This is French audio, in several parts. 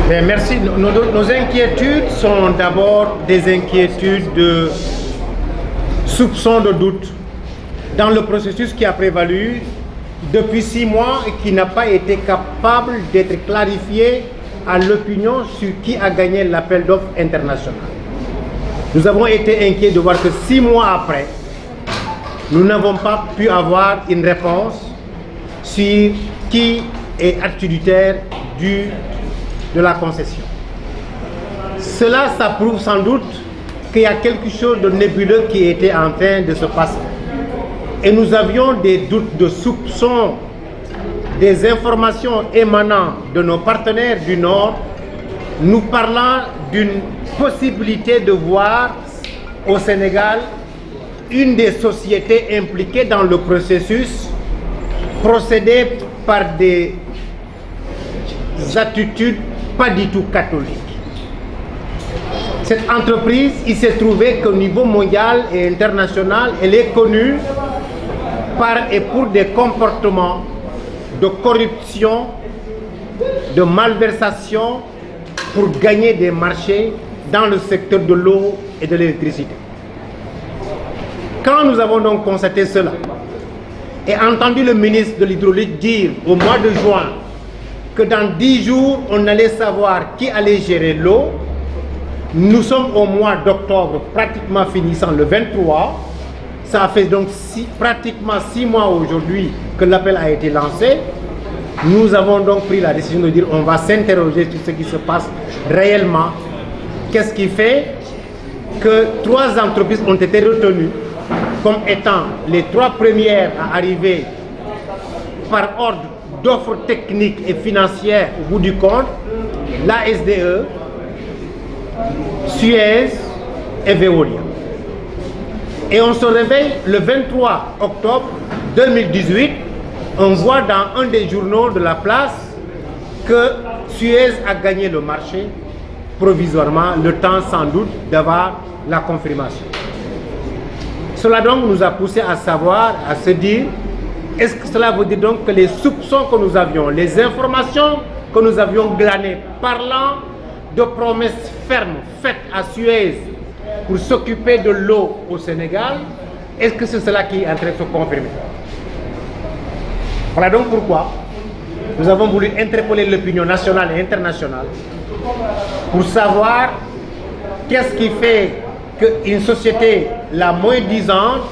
Bien, merci. Nos inquiétudes sont d'abord des inquiétudes de soupçons de doute dans le processus qui a prévalu depuis 6 mois et qui n'a pas été capable d'être clarifié à l'opinion sur qui a gagné l'appel d'offres international. Nous avons été inquiets de voir que 6 mois après, nous n'avons pas pu avoir une réponse sur qui est attributaire de la concession. Cela, ça prouve sans doute qu'il y a quelque chose de nébuleux qui était en train de se passer. Et nous avions des doutes, de soupçons, des informations émanant de nos partenaires du Nord, nous parlant d'une possibilité de voir au Sénégal une des sociétés impliquées dans le processus procéder par des attitudes pas du tout catholiques. Cette entreprise, il s'est trouvé qu'au niveau mondial et international, elle est connue par et pour des comportements de corruption, de malversation pour gagner des marchés dans le secteur de l'eau et de l'électricité. Quand nous avons donc constaté cela et entendu le ministre de l'Hydraulique dire au mois de juin que dans 10 jours, on allait savoir qui allait gérer l'eau, nous sommes au mois d'octobre, pratiquement finissant le 23. Ça fait donc pratiquement 6 mois aujourd'hui que l'appel a été lancé. Nous avons donc pris la décision de dire on va s'interroger sur ce qui se passe réellement. Qu'est-ce qui fait que 3 entreprises ont été retenues comme étant les 3 premières à arriver par ordre d'offres techniques et financières au bout du compte, la SDE, Suez et Veolia. Et on se réveille le 23 octobre 2018, on voit dans un des journaux de la place que Suez a gagné le marché provisoirement, le temps sans doute d'avoir la confirmation. Cela donc nous a poussé à savoir, à se dire, est-ce que cela veut dire donc que les soupçons que nous avions, les informations que nous avions glanées parlant de promesses fermes faites à Suez pour s'occuper de l'eau au Sénégal, est-ce que c'est cela qui est en train de se confirmer? Voilà donc pourquoi nous avons voulu interpeller l'opinion nationale et internationale pour savoir qu'est-ce qui fait qu'une société la moins disante,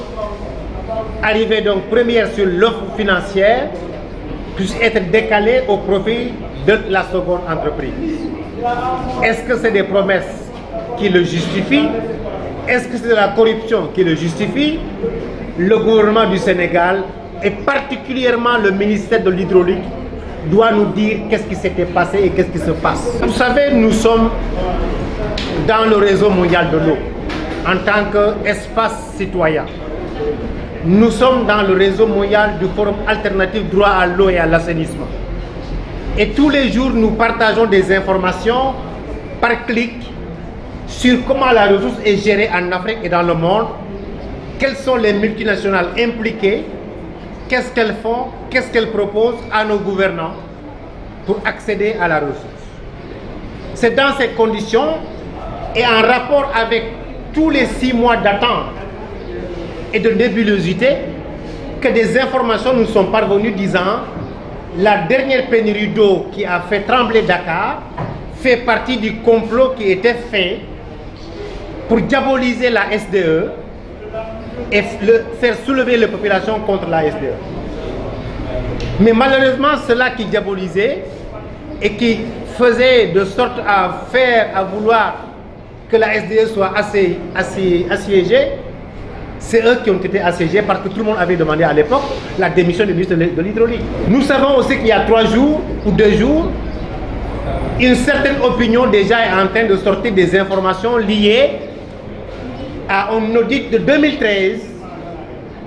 arrivée donc première sur l'offre financière, puisse être décalée au profit de la seconde entreprise. Est-ce que c'est des promesses qui le justifient? Est-ce que c'est de la corruption qui le justifie? Le gouvernement du Sénégal et particulièrement le ministère de l'Hydraulique doit nous dire qu'est-ce qui s'était passé et qu'est-ce qui se passe. Vous savez, nous sommes dans le réseau mondial de l'eau en tant qu'espace citoyen. Nous sommes dans le réseau mondial du Forum alternatif droit à l'eau et à l'assainissement. Et tous les jours, nous partageons des informations par clic sur comment la ressource est gérée en Afrique et dans le monde, quelles sont les multinationales impliquées, qu'est-ce qu'elles font, qu'est-ce qu'elles proposent à nos gouvernants pour accéder à la ressource. C'est dans ces conditions et en rapport avec tous les 6 mois d'attente et de nébulosité que des informations nous sont parvenues disant la dernière pénurie d'eau qui a fait trembler Dakar fait partie du complot qui était fait pour diaboliser la SDE et faire soulever les populations contre la SDE. Mais malheureusement, ceux-là qui diabolisaient et qui faisaient de sorte à vouloir que la SDE soit assiégée, c'est eux qui ont été assiégés parce que tout le monde avait demandé à l'époque la démission du ministre de l'Hydraulique. Nous savons aussi qu'il y a 3 jours ou 2 jours, une certaine opinion déjà est en train de sortir des informations liées à un audit de 2013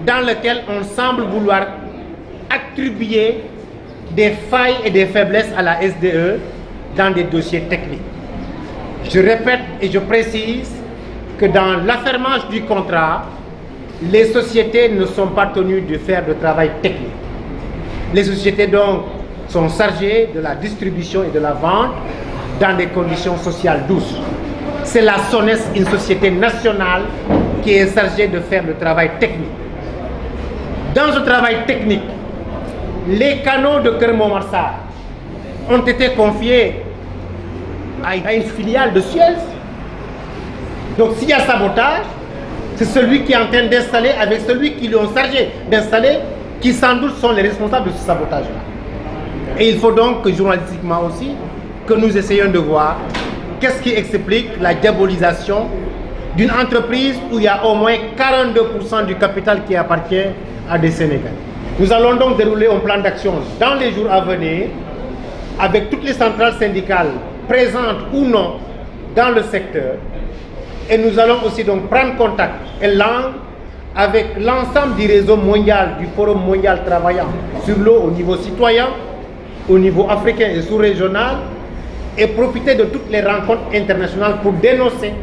dans lequel on semble vouloir attribuer des failles et des faiblesses à la SDE dans des dossiers techniques. Je répète et je précise que dans l'affermage du contrat, les sociétés ne sont pas tenues de faire de travail technique. Les sociétés donc sont chargées de la distribution et de la vente dans des conditions sociales douces. C'est la SONES, une société nationale qui est chargée de faire le travail technique. Dans ce travail technique, les canaux de Keur Momar Sarr ont été confiés à une filiale de Suez. Donc s'il y a sabotage, c'est celui qui est en train d'installer avec celui qui lui ont chargé d'installer, qui sans doute sont les responsables de ce sabotage-là. Et il faut donc que journalistiquement aussi, que nous essayions de voir qu'est-ce qui explique la diabolisation d'une entreprise où il y a au moins 42% du capital qui appartient à des Sénégalais. Nous allons donc dérouler un plan d'action dans les jours à venir avec toutes les centrales syndicales présentes ou non dans le secteur. Et nous allons aussi donc prendre contact et langue avec l'ensemble du réseau mondial, du Forum mondial travaillant sur l'eau au niveau citoyen, au niveau africain et sous-régional, et profiter de toutes les rencontres internationales pour dénoncer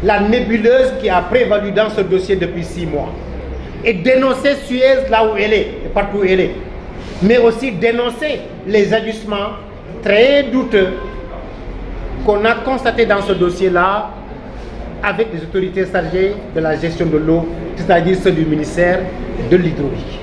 la nébuleuse qui a prévalu dans ce dossier depuis 6 mois. Et dénoncer Suez là où elle est, et partout où elle est. Mais aussi dénoncer les ajustements très douteux qu'on a constatés dans ce dossier-là avec les autorités chargées de la gestion de l'eau, c'est-à-dire ceux du ministère de l'hydraulique.